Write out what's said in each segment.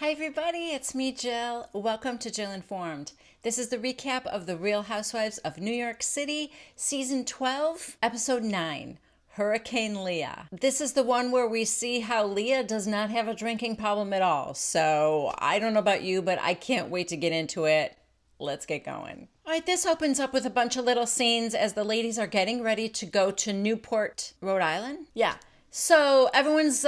Hi everybody, it's me Jill. Welcome to Jill Informed. This is the recap of The Real Housewives of New York City, Season 12, Episode 9, Hurricane Leah. This is the one where we see how Leah does not have a drinking problem at all. So I don't know about you, but I can't wait to get into it. Let's get going. All right, this opens up with a bunch of little scenes as the ladies are getting ready to go to Newport, Rhode Island. Yeah. So everyone's,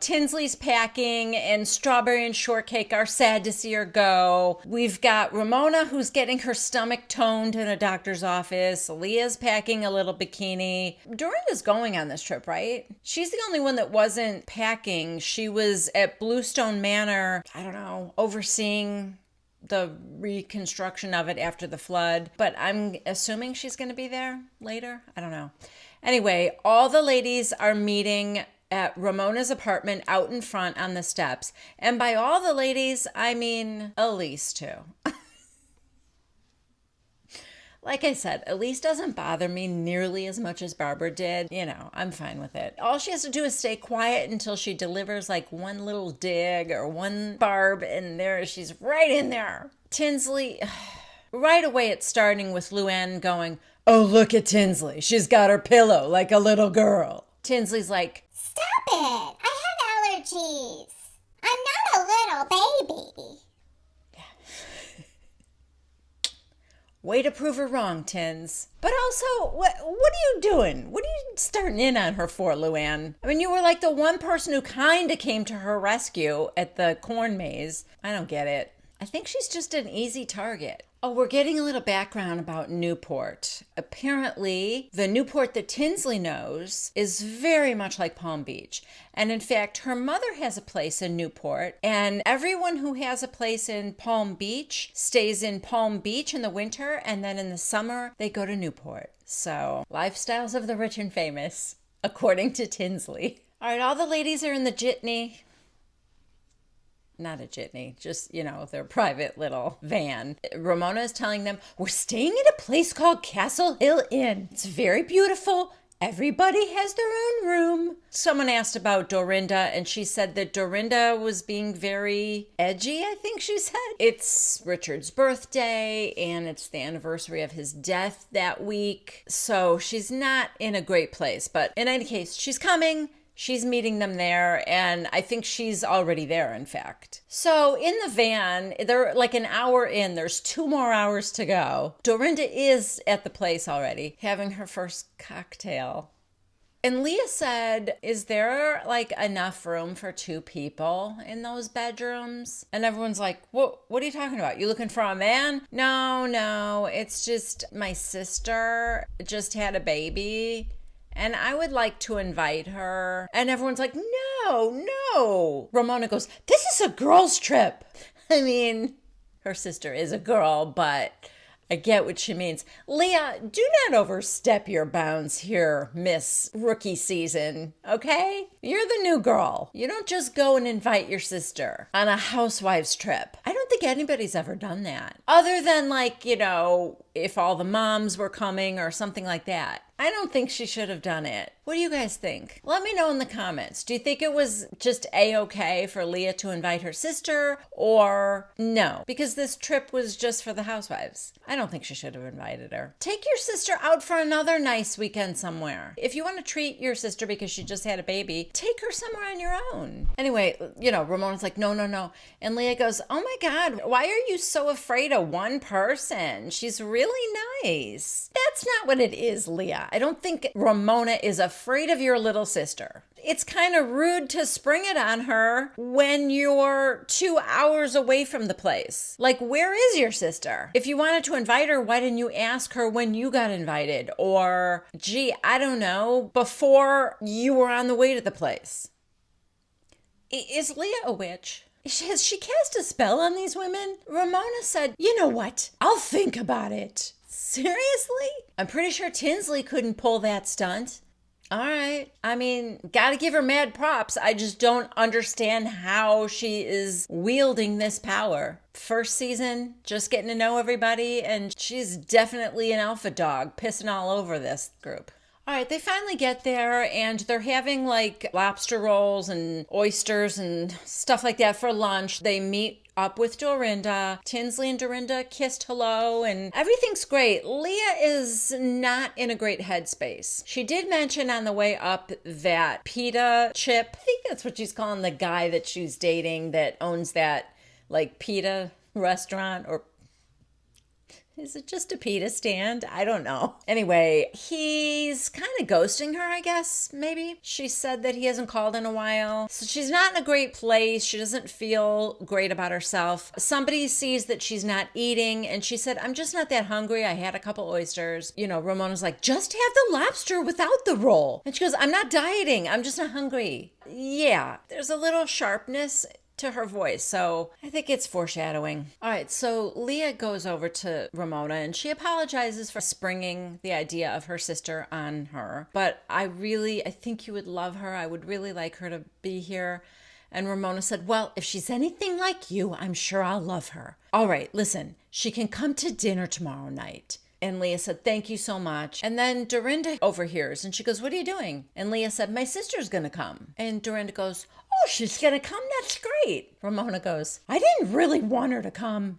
Tinsley's packing and Strawberry and Shortcake are sad to see her go. We've got Ramona who's getting her stomach toned in a doctor's office. Leah's packing a little bikini. Dorinda's going on this trip, right? She's the only one that wasn't packing. She was at Bluestone Manor, overseeing the reconstruction of it after the flood. But I'm assuming she's going to be there later. I don't know. Anyway, all the ladies are meeting at Ramona's apartment out in front on the steps. And by all the ladies, I mean Elise too. Like I said, Elise doesn't bother me nearly as much as Barbara did. I'm fine with it. All she has to do is stay quiet until she delivers like one little dig or one barb, and there she's right in there. Tinsley, right away it's starting with Luann going, "Oh, look at Tinsley. She's got her pillow like a little girl." Tinsley's like, "Stop it. I have allergies. I'm not a little baby." Way to prove her wrong, Tins. But also, what are you doing? What are you starting in on her for, Luann? I mean, you were like the one person who kind of came to her rescue at the corn maze. I don't get it. I think she's just an easy target. Oh, we're getting a little background about Newport. Apparently, the Newport that Tinsley knows is very much like Palm Beach. And in fact, her mother has a place in Newport, and everyone who has a place in Palm Beach stays in Palm Beach in the winter, and then in the summer, they go to Newport. So, lifestyles of the rich and famous, according to Tinsley. All right, all the ladies are in the jitney. Not a jitney, just, their private little van. Ramona is telling them, "We're staying at a place called Castle Hill Inn. It's very beautiful. Everybody has their own room." Someone asked about Dorinda, and she said that Dorinda was being very edgy, I think she said. It's Richard's birthday, and it's the anniversary of his death that week. So she's not in a great place. But in any case, she's coming. She's meeting them there, and I think she's already there, in fact. So in the van, they're like an hour in. There's 2 more hours to go. Dorinda is at the place already, having her first cocktail. And Leah said, "Is there like enough room for 2 people in those bedrooms?" And everyone's like, what are you talking about? You looking for a man? No, it's just my sister just had a baby, and I would like to invite her. And everyone's like, no. Ramona goes, "This is a girl's trip." I mean, her sister is a girl, but I get what she means. Leah, do not overstep your bounds here, Miss Rookie Season, okay? You're the new girl. You don't just go and invite your sister on a Housewives trip. I don't think anybody's ever done that. Other than if all the moms were coming or something like that. I don't think she should have done it. What do you guys think? Let me know in the comments. Do you think it was just A-okay for Leah to invite her sister, or no? Because this trip was just for the Housewives. I don't think she should have invited her. Take your sister out for another nice weekend somewhere. If you want to treat your sister because she just had a baby, take her somewhere on your own. Anyway, Ramona's like, no. And Leah goes, "Oh my God, why are you so afraid of one person? She's really nice." That's not what it is, Leah. I don't think Ramona is afraid of your little sister. It's kind of rude to spring it on her when you're 2 hours away from the place. Like, where is your sister? If you wanted to invite her, why didn't you ask her when you got invited? Or, I don't know, before you were on the way to the place. Is Leah a witch? Has she cast a spell on these women? Ramona said, "You know what? I'll think about it." Seriously? I'm pretty sure Tinsley couldn't pull that stunt. All right. I mean, gotta give her mad props. I just don't understand how she is wielding this power. First season, just getting to know everybody, and she's definitely an alpha dog, pissing all over this group. All right, they finally get there and they're having like lobster rolls and oysters and stuff like that for lunch. They meet up with Dorinda. Tinsley and Dorinda kissed hello and everything's great. Leah is not in a great headspace. She did mention on the way up that pita chip, I think that's what she's calling the guy that she's dating that owns that like pita restaurant, or is it just a pita stand? I don't know. Anyway, he's kind of ghosting her, I guess, maybe. She said that he hasn't called in a while. So she's not in a great place. She doesn't feel great about herself. Somebody sees that she's not eating and she said, I'm just not that hungry. I had a couple oysters. You know, Ramona's like, just have the lobster without the roll. And she goes, I'm not dieting. I'm just not hungry. Yeah, there's a little sharpness to her voice, so I think it's foreshadowing. All right, so Leah goes over to Ramona and she apologizes for springing the idea of her sister on her, but I think you would love her. I would really like her to be here. And Ramona said, well, if she's anything like you, I'm sure I'll love her. All right, listen, she can come to dinner tomorrow night. And Leah said, thank you so much. And then Dorinda overhears and she goes, what are you doing? And Leah said, my sister's going to come. And Dorinda goes, oh, she's going to come? That's great. Ramona goes, I didn't really want her to come.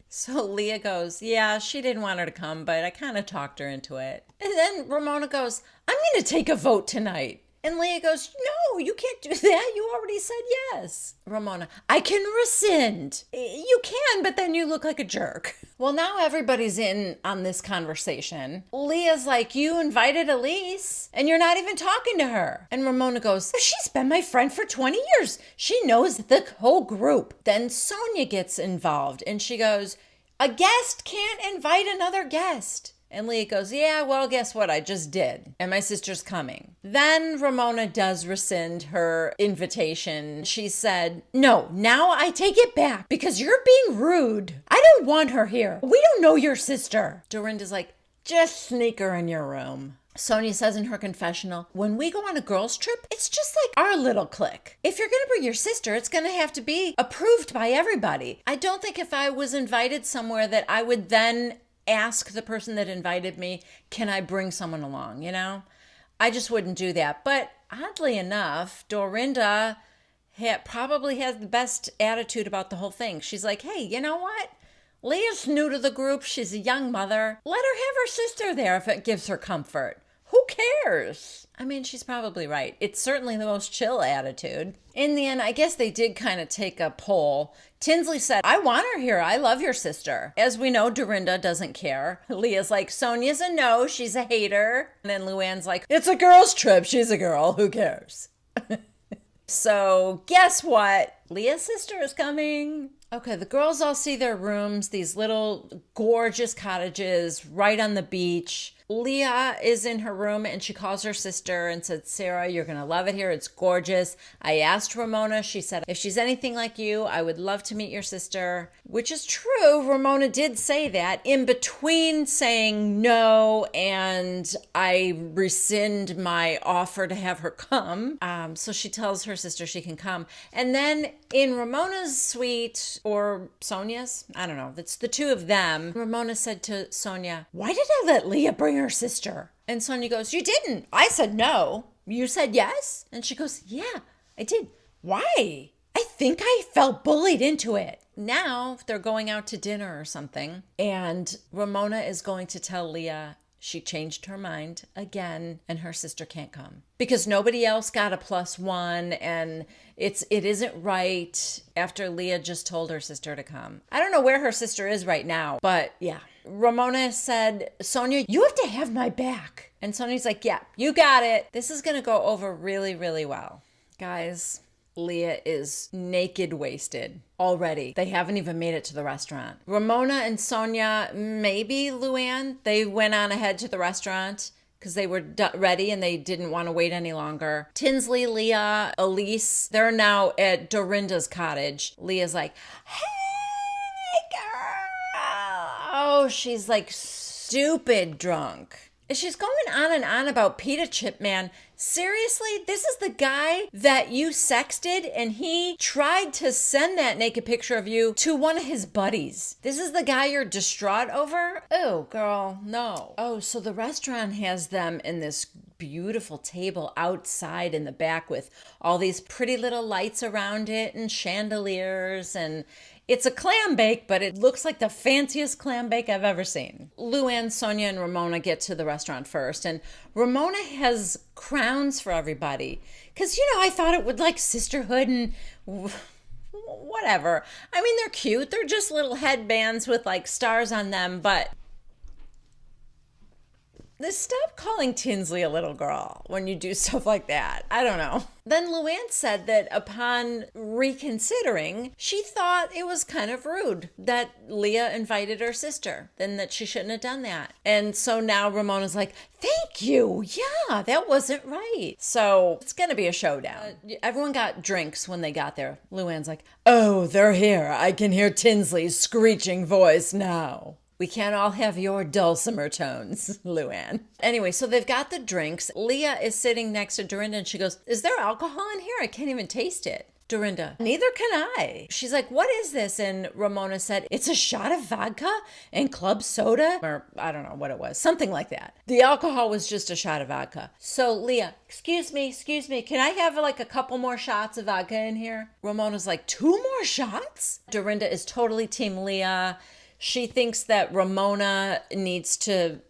So Leah goes, yeah, she didn't want her to come, but I kind of talked her into it. And then Ramona goes, I'm going to take a vote tonight. And Leah goes, no, you can't do that. You already said yes. Ramona, I can rescind. You can, but then you look like a jerk. Well, now everybody's in on this conversation. Leah's like, you invited Elise and you're not even talking to her. And Ramona goes, she's been my friend for 20 years. She knows the whole group. Then Sonia gets involved and she goes, a guest can't invite another guest. And Leah goes, yeah, well, guess what? I just did. And my sister's coming. Then Ramona does rescind her invitation. She said, no, now I take it back because you're being rude. I don't want her here. We don't know your sister. Dorinda's like, just sneak her in your room. Sonia says in her confessional, when we go on a girls' trip, it's just like our little clique. If you're going to bring your sister, it's going to have to be approved by everybody. I don't think if I was invited somewhere that I would then ask the person that invited me, can I bring someone along, you know? I just wouldn't do that. But oddly enough, Dorinda probably has the best attitude about the whole thing. She's like, hey, you know what? Leah's new to the group. She's a young mother. Let her have her sister there if it gives her comfort. Who cares? I mean, she's probably right. It's certainly the most chill attitude. In the end, I guess they did kind of take a poll. Tinsley said, I want her here. I love your sister. As we know, Dorinda doesn't care. Leah's like, Sonia's a no. She's a hater. And then Luann's like, it's a girl's trip. She's a girl. Who cares? So guess what? Leah's sister is coming. Okay, the girls all see their rooms, these little gorgeous cottages right on the beach. Leah is in her room and she calls her sister and said, Sarah, you're going to love it here. It's gorgeous. I asked Ramona. She said, if she's anything like you, I would love to meet your sister, which is true. Ramona did say that in between saying no and I rescind my offer to have her come. So she tells her sister she can come. And then in Ramona's suite, or Sonia's, I don't know, it's the two of them, Ramona said to Sonia, why did I let Leah bring her sister? And Sonia goes, you didn't. I said no. You said yes? And she goes, yeah, I did. Why? I think I felt bullied into it. Now they're going out to dinner or something, and Ramona is going to tell Leah she changed her mind again and her sister can't come because nobody else got a +1 and it isn't right after Leah just told her sister to come. I don't know where her sister is right now, but yeah. Ramona said, Sonia, you have to have my back. And Sonia's like, yeah, you got it. This is going to go over really, really well. Guys, Leah is naked wasted already. They haven't even made it to the restaurant. Ramona and Sonia, maybe Luann, they went on ahead to the restaurant because they were ready and they didn't want to wait any longer. Tinsley, Leah, Elise, they're now at Dorinda's cottage. Leah's like, hey, girl. Oh, she's like stupid drunk. She's going on and on about Pita Chip Man. Seriously, this is the guy that you sexted and he tried to send that naked picture of you to one of his buddies. This is the guy you're distraught over? Oh, girl, no. Oh, so the restaurant has them in this beautiful table outside in the back with all these pretty little lights around it and chandeliers, and it's a clam bake, but it looks like the fanciest clam bake I've ever seen. Luann, Sonia, and Ramona get to the restaurant first, and Ramona has crowns for everybody. Because, I thought it would like sisterhood and whatever. I mean, they're cute. They're just little headbands with like stars on them, but stop calling Tinsley a little girl when you do stuff like that. I don't know. Then Luann said that upon reconsidering, she thought it was kind of rude that Leah invited her sister, and that she shouldn't have done that. And so now Ramona's like, thank you. Yeah, that wasn't right. So it's going to be a showdown. Everyone got drinks when they got there. Luann's like, oh, they're here. I can hear Tinsley's screeching voice now. We can't all have your dulcimer tones, Luann. Anyway, so they've got the drinks. Leah is sitting next to Dorinda and she goes, is there alcohol in here? I can't even taste it. Dorinda, neither can I. She's like, what is this? And Ramona said, it's a shot of vodka and club soda, or I don't know what it was, something like that. The alcohol was just a shot of vodka. So Leah, excuse me, can I have like a couple more shots of vodka in here? Ramona's like, 2 more shots? Dorinda is totally team Leah. She thinks that Ramona needs to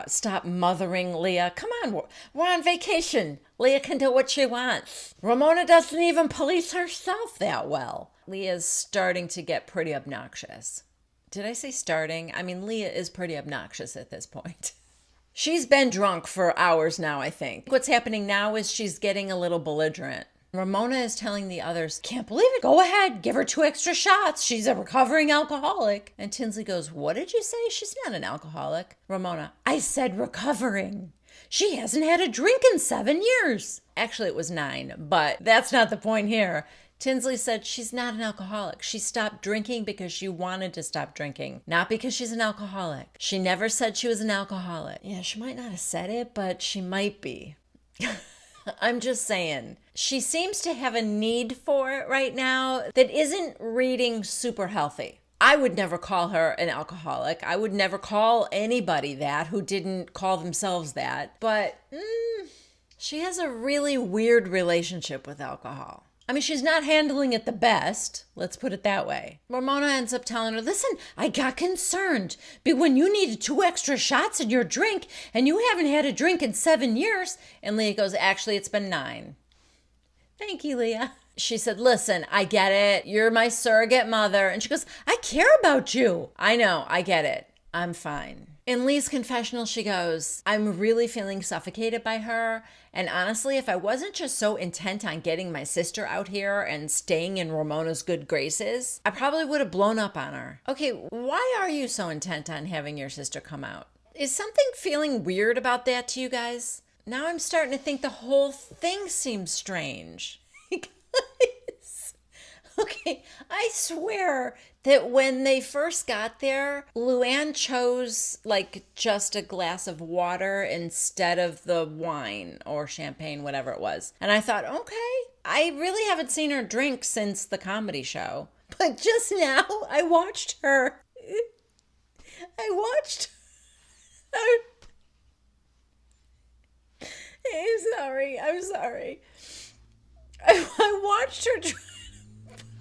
stop mothering Leah. Come on, we're on vacation. Leah can do what she wants. Ramona doesn't even police herself that well. Leah's starting to get pretty obnoxious. Did I say starting? I mean, Leah is pretty obnoxious at this point. She's been drunk for hours now, I think. What's happening now is she's getting a little belligerent. Ramona is telling the others, can't believe it. Go ahead, give her 2 extra shots. She's a recovering alcoholic. And Tinsley goes, what did you say? She's not an alcoholic. Ramona, I said recovering. She hasn't had a drink in 7 years. Actually, it was 9, but that's not the point here. Tinsley said she's not an alcoholic. She stopped drinking because she wanted to stop drinking, not because she's an alcoholic. She never said she was an alcoholic. Yeah, she might not have said it, but she might be. I'm just saying. She seems to have a need for it right now that isn't reading super healthy. I would never call her an alcoholic. I would never call anybody that who didn't call themselves that. But she has a really weird relationship with alcohol. I mean, she's not handling it the best. Let's put it that way. Ramona ends up telling her, listen, I got concerned. But when you needed 2 extra shots in your drink and you haven't had a drink in 7 years. And Leah goes, actually, it's been 9. Thank you, Leah. She said, listen, I get it. You're my surrogate mother. And she goes, I care about you. I know, I get it. I'm fine. In Lee's confessional, she goes, I'm really feeling suffocated by her. And honestly, if I wasn't just so intent on getting my sister out here and staying in Ramona's good graces, I probably would have blown up on her. Okay, why are you so intent on having your sister come out? Is something feeling weird about that to you guys? Now I'm starting to think the whole thing seems strange. Guys, okay, I swear that when they first got there, Luann chose like just a glass of water instead of the wine or champagne, whatever it was. And I thought, okay, I really haven't seen her drink since the comedy show. But just now, I watched her. I'm sorry. I watched her drink.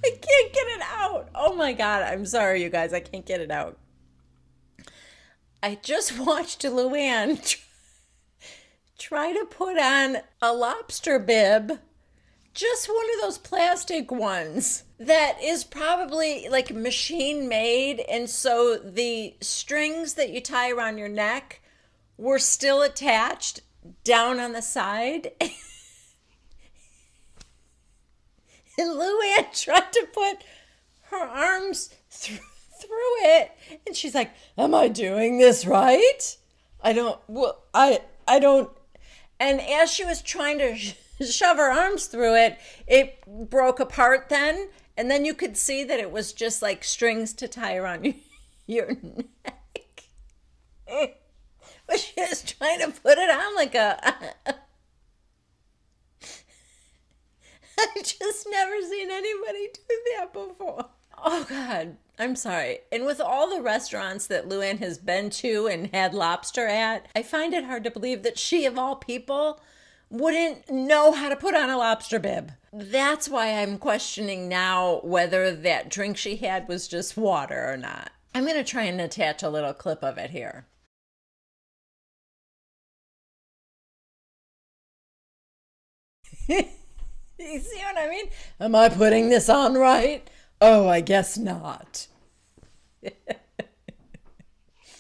I can't get it out. Oh my God. I'm sorry, you guys. I can't get it out. I just watched Luann try to put on a lobster bib. Just one of those plastic ones that is probably like machine made. And so the strings that you tie around your neck were still attached down on the side. And Luann tried to put her arms through it. And she's like, am I doing this right? I don't. And as she was trying to shove her arms through it, it broke apart then. And then you could see that it was just like strings to tie around your neck. But she was trying to put it on like a... I've just never seen anybody do that before. Oh, God. I'm sorry. And with all the restaurants that Luann has been to and had lobster at, I find it hard to believe that she, of all people, wouldn't know how to put on a lobster bib. That's why I'm questioning now whether that drink she had was just water or not. I'm going to try and attach a little clip of it here. You see what I mean? Am I putting this on right? Oh, I guess not.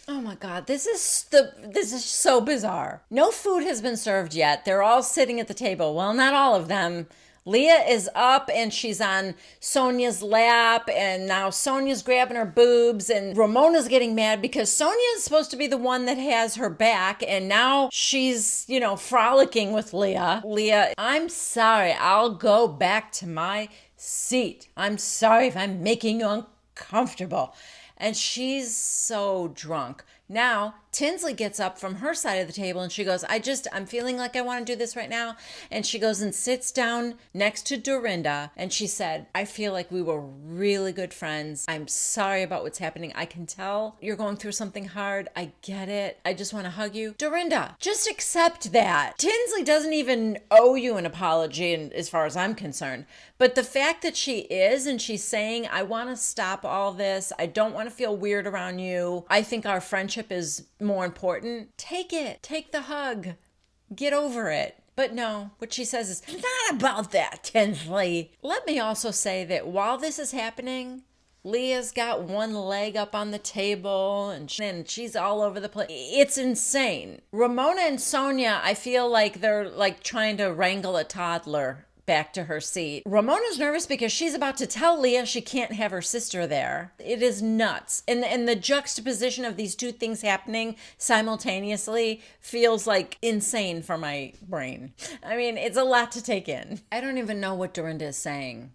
Oh my God, this is so bizarre. No food has been served yet. They're all sitting at the table. Well, not all of them. Leah is up and she's on Sonia's lap, and now Sonia's grabbing her boobs, and Ramona's getting mad because Sonia is supposed to be the one that has her back, and now she's, frolicking with Leah. Leah, I'm sorry, I'll go back to my seat. I'm sorry if I'm making you uncomfortable. And she's so drunk. Now, Tinsley gets up from her side of the table and she goes, I'm feeling like I want to do this right now. And she goes and sits down next to Dorinda. And she said, I feel like we were really good friends. I'm sorry about what's happening. I can tell you're going through something hard. I get it. I just want to hug you. Dorinda, just accept that. Tinsley doesn't even owe you an apology, as far as I'm concerned. But the fact that she is, and she's saying, I want to stop all this. I don't want to feel weird around you. I think our friendship is more important. Take it. Take the hug. Get over it. But no, what she says is, it's not about that, Tinsley. Let me also say that while this is happening, Leah's got one leg up on the table and she's all over the place. It's insane. Ramona and Sonia, I feel like they're like trying to wrangle a toddler back to her seat. Ramona's nervous because she's about to tell Leah she can't have her sister there. It is nuts. And the juxtaposition of these two things happening simultaneously feels like insane for my brain. I mean, it's a lot to take in. I don't even know what Dorinda is saying.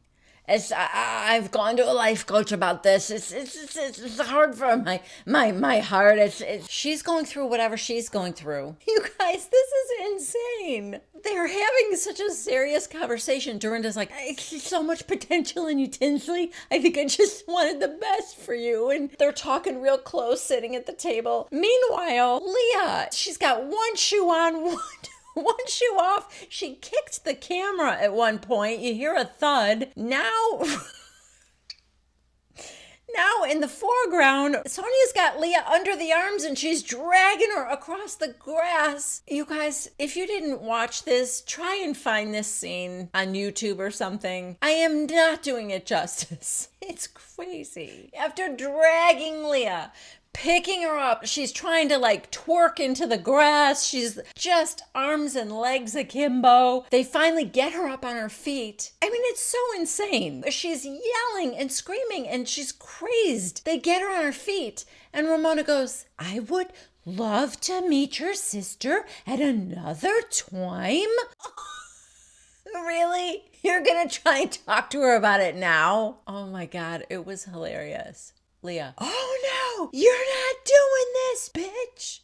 I've gone to a life coach about this. It's hard for my heart. She's going through whatever she's going through. You guys, this is insane. They're having such a serious conversation. Dorinda's like, I see so much potential in you, Tinsley. I think I just wanted the best for you. And they're talking real close, sitting at the table. Meanwhile, Leah, she's got one shoe on, one shoe off. She kicked the camera at one point. You hear a thud. Now in the foreground, Sonia's got Leah under the arms and she's dragging her across the grass. You guys, if you didn't watch this, try and find this scene on YouTube or something. I am not doing it justice. It's crazy. After dragging Leah, picking her up, she's trying to like twerk into the grass. She's just arms and legs akimbo. They finally get her up on her feet. I mean, it's so insane. She's yelling and screaming and she's crazed. They get her on her feet and Ramona goes, I would love to meet your sister at another time. Really? You're gonna try and talk to her about it now? Oh my God, it was hilarious. Leah, oh no, you're not doing this, bitch.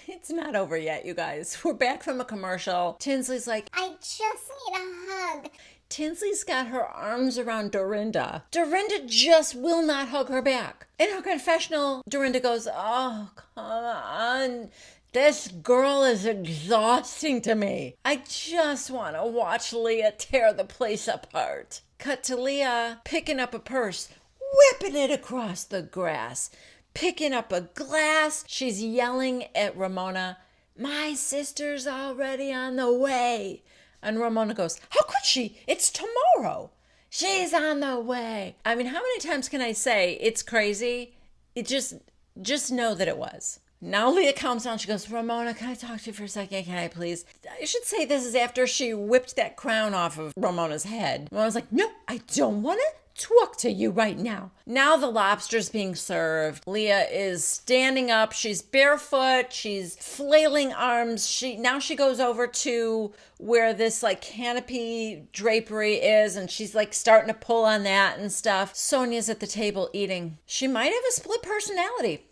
It's not over yet, you guys. We're back from a commercial. Tinsley's like, I just need a hug. Tinsley's got her arms around Dorinda. Dorinda just will not hug her back. In her confessional, Dorinda goes, oh, come on. This girl is exhausting to me. I just want to watch Leah tear the place apart. Cut to Leah picking up a purse, whipping it across the grass, picking up a glass. She's yelling at Ramona, my sister's already on the way. And Ramona goes, how could she? It's tomorrow. She's on the way. I mean, how many times can I say it's crazy? It just know that it was. Now Leah calms down. She goes, Ramona, can I talk to you for a second? Can I please? I should say this is after she whipped that crown off of Ramona's head. Ramona's like, no, I don't want to talk to you right now. Now the lobster's being served. Leah is standing up. She's barefoot. She's flailing arms. Now she goes over to where this like canopy drapery is, and she's like starting to pull on that and stuff. Sonia's at the table eating. She might have a split personality.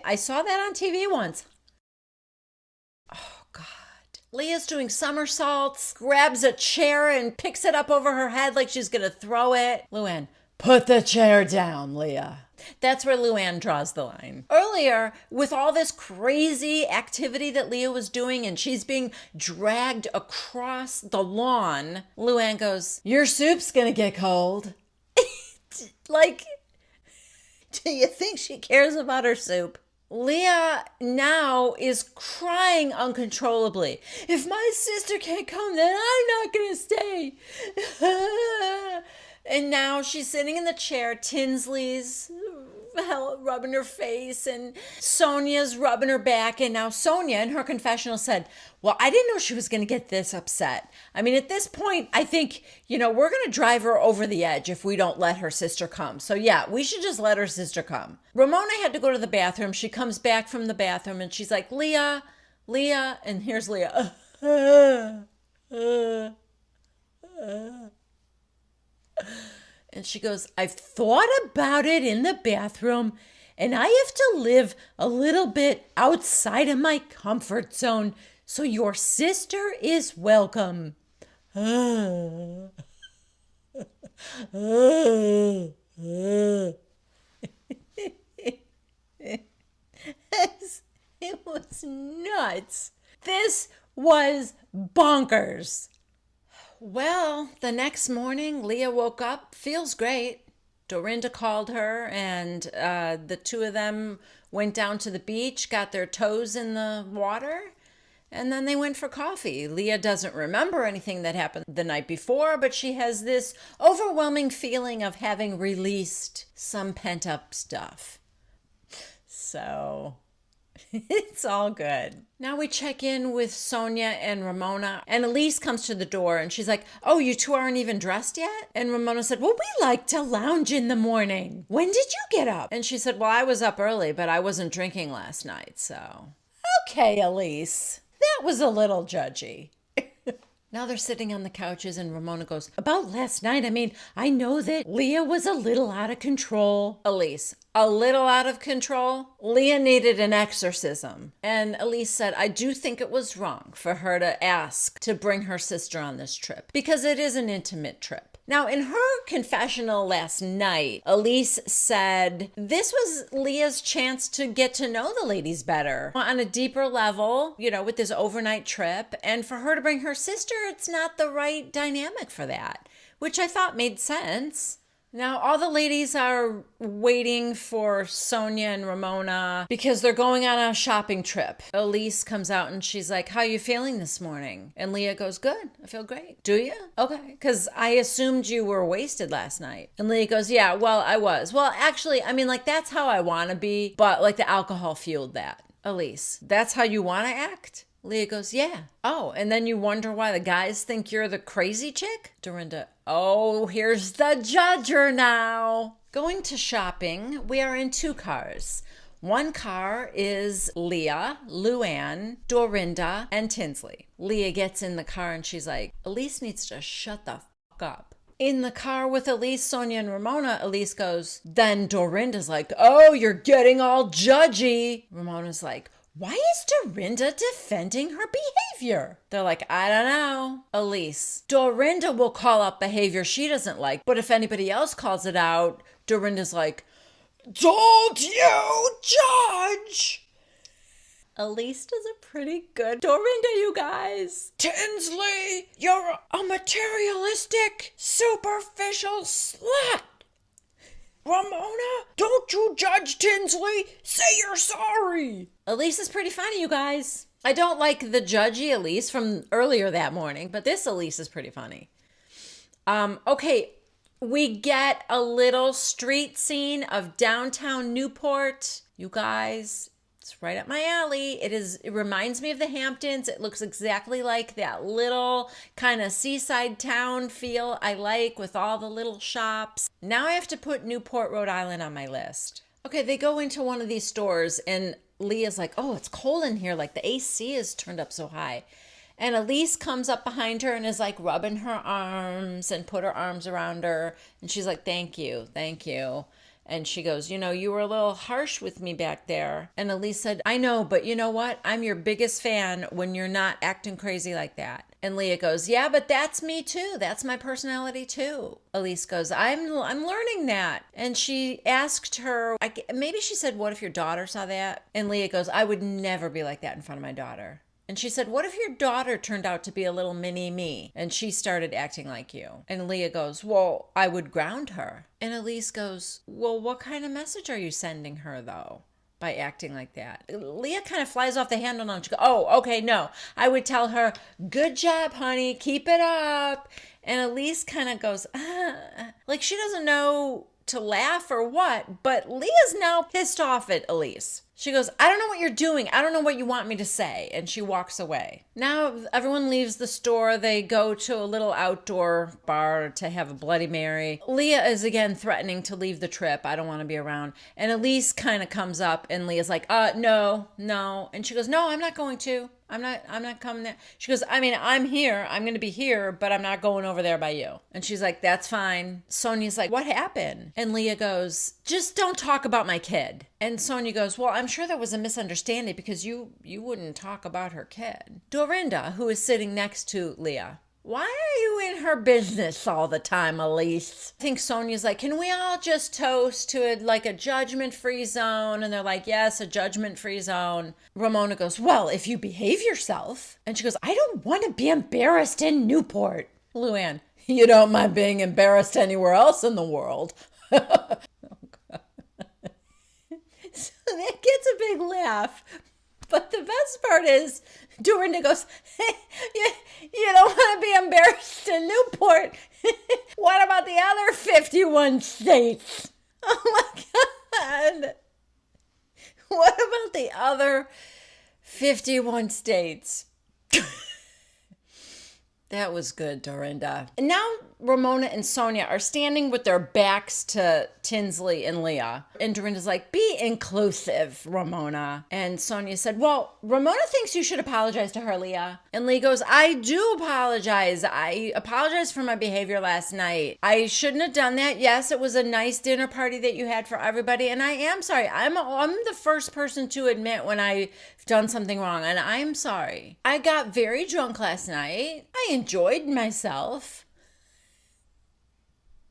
I saw that on TV once. Oh, God. Leah's doing somersaults, grabs a chair and picks it up over her head like she's going to throw it. Luann, put the chair down, Leah. That's where Luann draws the line. Earlier, with all this crazy activity that Leah was doing and she's being dragged across the lawn, Luann goes, your soup's gonna get cold. Like, do you think she cares about her soup? Leah now is crying uncontrollably. If my sister can't come, then I'm not gonna stay. And now she's sitting in the chair. Tinsley's rubbing her face and Sonia's rubbing her back. And now Sonia in her confessional said, well, I didn't know she was going to get this upset. I mean, at this point, I think, we're going to drive her over the edge if we don't let her sister come. So yeah, we should just let her sister come. Ramona had to go to the bathroom. She comes back from the bathroom and she's like, Leah, and here's Leah. And she goes, I've thought about it in the bathroom and I have to live a little bit outside of my comfort zone. So your sister is welcome. It was nuts. This was bonkers. Well, the next morning, Leah woke up, feels great. Dorinda called her, and the two of them went down to the beach, got their toes in the water, and then they went for coffee. Leah doesn't remember anything that happened the night before, but she has this overwhelming feeling of having released some pent-up stuff. So it's all good. Now we check in with Sonia and Ramona, and Elise comes to the door and she's like, oh, you two aren't even dressed yet? And Ramona said, well, we like to lounge in the morning. When did you get up? And she said, well, I was up early, but I wasn't drinking last night, so. Okay, Elise, that was a little judgy. Now they're sitting on the couches and Ramona goes, about last night, I know that Leah was a little out of control. Elise, a little out of control? Leah needed an exorcism. And Elise said, I do think it was wrong for her to ask to bring her sister on this trip because it is an intimate trip. Now, in her confessional last night, Elise said this was Leah's chance to get to know the ladies better on a deeper level, with this overnight trip. And for her to bring her sister, it's not the right dynamic for that, which I thought made sense. Now, all the ladies are waiting for Sonia and Ramona because they're going on a shopping trip. Elise comes out and she's like, how are you feeling this morning? And Leah goes, good, I feel great. Do you? Okay, because I assumed you were wasted last night. And Leah goes, yeah, well, I was. Well, actually, that's how I want to be, but the alcohol fueled that. Elise, that's how you want to act? Leah goes, yeah. Oh, and then you wonder why the guys think you're the crazy chick? Dorinda, oh, here's the judger now. Going to shopping, we are in two cars. One car is Leah, Luann, Dorinda, and Tinsley. Leah gets in the car and she's like, Elise needs to shut the fuck up. In the car with Elise, Sonia, and Ramona, Elise goes, then Dorinda's like, oh, you're getting all judgy. Ramona's like, why is Dorinda defending her behavior? They're like, I don't know. Elise, Dorinda will call out behavior she doesn't like, but if anybody else calls it out, Dorinda's like, don't you judge. Elise does a pretty good Dorinda, you guys. Tinsley, you're a materialistic, superficial slut. Ramona, don't you judge Tinsley. Say you're sorry. Elise is pretty funny, you guys. I don't like the judgy Elise from earlier that morning, but this Elise is pretty funny. Okay, we get a little street scene of downtown Newport. You guys, it's right up my alley. It reminds me of the Hamptons. It looks exactly like that little kind of seaside town feel I like with all the little shops. Now I have to put Newport, Rhode Island on my list. Okay, they go into one of these stores and Leah's like, oh, it's cold in here. Like the AC is turned up so high. And Elise comes up behind her and is like rubbing her arms and put her arms around her. And she's like, thank you, thank you. And she goes, you were a little harsh with me back there. And Elise said, I know, but you know what? I'm your biggest fan when you're not acting crazy like that. And Leah goes, yeah, but that's me too. That's my personality too. Elise goes, I'm learning that. And she asked her, maybe she said, what if your daughter saw that? And Leah goes, I would never be like that in front of my daughter. And she said, what if your daughter turned out to be a little mini me and she started acting like you? And Leah goes, well, I would ground her. And Elise goes, well, what kind of message are you sending her though by acting like that? Leah kind of flies off the handle and she goes, oh, okay, no. I would tell her, good job, honey, keep it up. And Elise kind of goes, like she doesn't know to laugh or what, but Leah's now pissed off at Elise. She goes, I don't know what you're doing. I don't know what you want me to say. And she walks away. Now everyone leaves the store. They go to a little outdoor bar to have a Bloody Mary. Leah is again threatening to leave the trip. I don't want to be around. And Elise kind of comes up and Leah's like, no. And she goes, no, I'm not going to. I'm not coming there. She goes, I'm here. I'm going to be here, but I'm not going over there by you. And she's like, that's fine. Sonia's like, what happened? And Leah goes, just don't talk about my kid. And Sonia goes, well, I'm sure there was a misunderstanding because you wouldn't talk about her kid. Dorinda, who is sitting next to Leah, why are you in her business all the time, Elise? I think Sonia's like, can we all just toast to a judgment-free zone? And they're like, yes, a judgment-free zone. Ramona goes, well, if you behave yourself. And she goes, I don't want to be embarrassed in Newport. Luann, you don't mind being embarrassed anywhere else in the world. Oh, God. So that gets a big laugh. But the best part is, Dorinda goes, hey, you don't want to be embarrassed in Newport. What about the other 51 states? Oh my God. What about the other 51 states? That was good, Dorinda. And now Ramona and Sonia are standing with their backs to Tinsley and Leah. And Dorinda's like, be inclusive, Ramona. And Sonia said, well, Ramona thinks you should apologize to her, Leah. And Leah goes, I do apologize. I apologize for my behavior last night. I shouldn't have done that. Yes, it was a nice dinner party that you had for everybody. And I am sorry. I'm the first person to admit when I've done something wrong. And I'm sorry. I got very drunk last night. I enjoyed myself.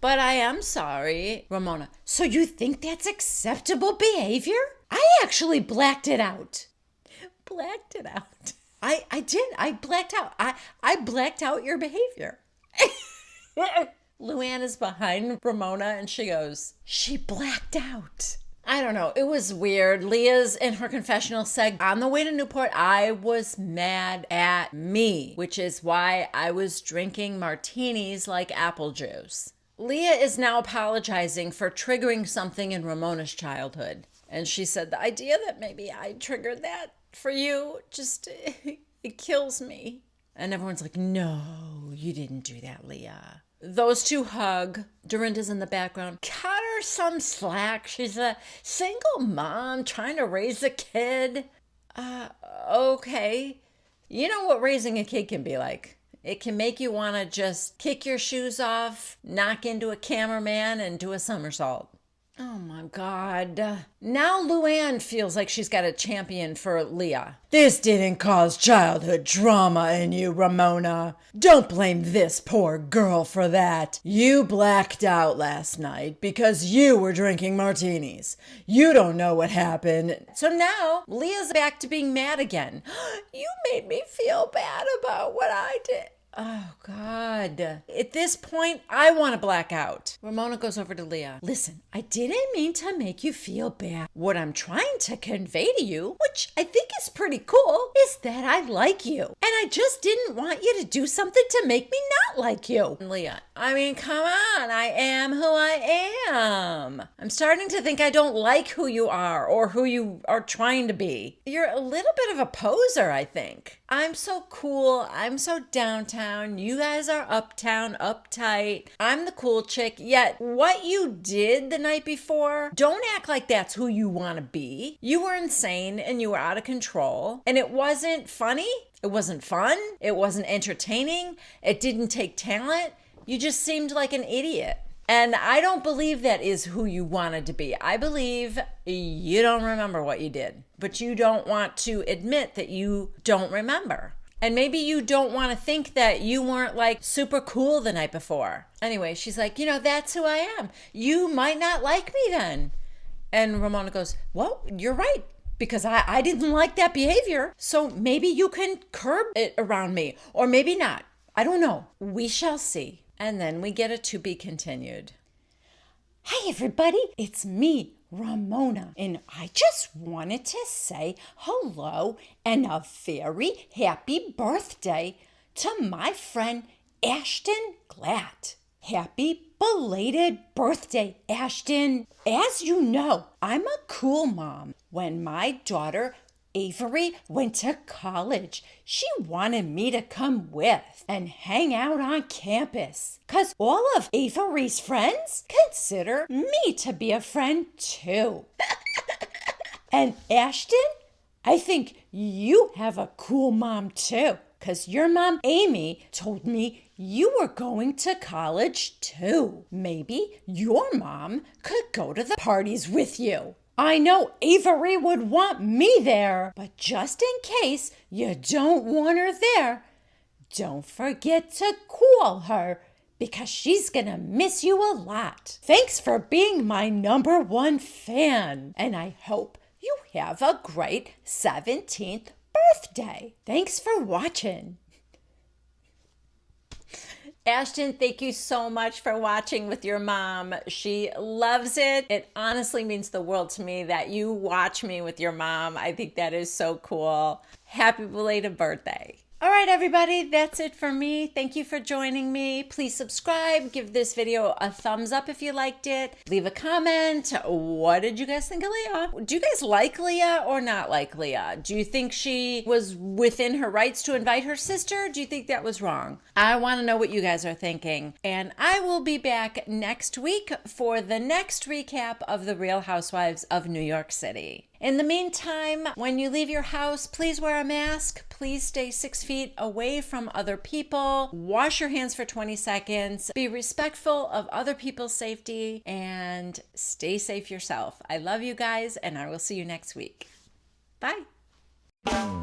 But I am sorry. Ramona, so you think that's acceptable behavior? I actually blacked it out. Blacked it out. I did. I blacked out. I blacked out your behavior. Luann is behind Ramona and she goes, she blacked out. I don't know. It was weird. Leah's in her confessional said, on the way to Newport, I was mad at me, which is why I was drinking martinis like apple juice. Leah is now apologizing for triggering something in Ramona's childhood. And she said, the idea that maybe I triggered that for you, just, it kills me. And everyone's like, no, you didn't do that, Leah. Those two hug. Dorinda's in the background. Cut her some slack. She's a single mom trying to raise a kid. Okay. You know what raising a kid can be like. It can make you want to just kick your shoes off, knock into a cameraman, and do a somersault. Oh my God. Now Luann feels like she's got a champion for Leah. This didn't cause childhood trauma in you, Ramona. Don't blame this poor girl for that. You blacked out last night because you were drinking martinis. You don't know what happened. So now Leah's back to being mad again. You made me feel bad about what I did. Oh, God. At this point, I want to black out. Ramona goes over to Leah. Listen, I didn't mean to make you feel bad. What I'm trying to convey to you, which I think is pretty cool, is that I like you. And I just didn't want you to do something to make me not like you. And Leah, I mean, come on. I am who I am. I'm starting to think I don't like who you are or who you are trying to be. You're a little bit of a poser, I think. I'm so cool. I'm so downtown. You guys are uptown, uptight. I'm the cool chick. Yet what you did the night before, don't act like that's who you want to be. You were insane and you were out of control. And it wasn't funny. It wasn't fun. It wasn't entertaining. It didn't take talent. You just seemed like an idiot. And I don't believe that is who you wanted to be. I believe you don't remember what you did, but you don't want to admit that you don't remember. And maybe you don't want to think that you weren't like super cool the night before. Anyway, she's like, that's who I am. You might not like me then. And Ramona goes, well, you're right, because I didn't like that behavior. So maybe you can curb it around me, or maybe not. I don't know. We shall see. And then we get a to be continued. Hi, everybody. It's me, Ramona, and I just wanted to say hello and a very happy birthday to my friend Ashton Glatt. Happy belated birthday, Ashton. As you know, I'm a cool mom. When my daughter Avery went to college, she wanted me to come with and hang out on campus, 'cause all of Avery's friends consider me to be a friend too. And Ashton, I think you have a cool mom too, 'cause your mom Amy told me you were going to college too. Maybe your mom could go to the parties with you. I know Avery would want me there, but just in case you don't want her there, don't forget to call her, because she's gonna miss you a lot. Thanks for being my #1 fan, and I hope you have a great 17th birthday. Thanks for watching. Ashton, thank you so much for watching with your mom. She loves it. It honestly means the world to me that you watch me with your mom. I think that is so cool. Happy belated birthday. All right, everybody, that's it for me. Thank you for joining me. Please subscribe. Give this video a thumbs up if you liked it. Leave a comment. What did you guys think of Leah? Do you guys like Leah or not like Leah? Do you think she was within her rights to invite her sister? Do you think that was wrong? I want to know what you guys are thinking. And I will be back next week for the next recap of The Real Housewives of New York City. In the meantime, when you leave your house, please wear a mask. Please stay 6 feet away from other people. Wash your hands for 20 seconds. Be respectful of other people's safety and stay safe yourself. I love you guys, and I will see you next week. Bye.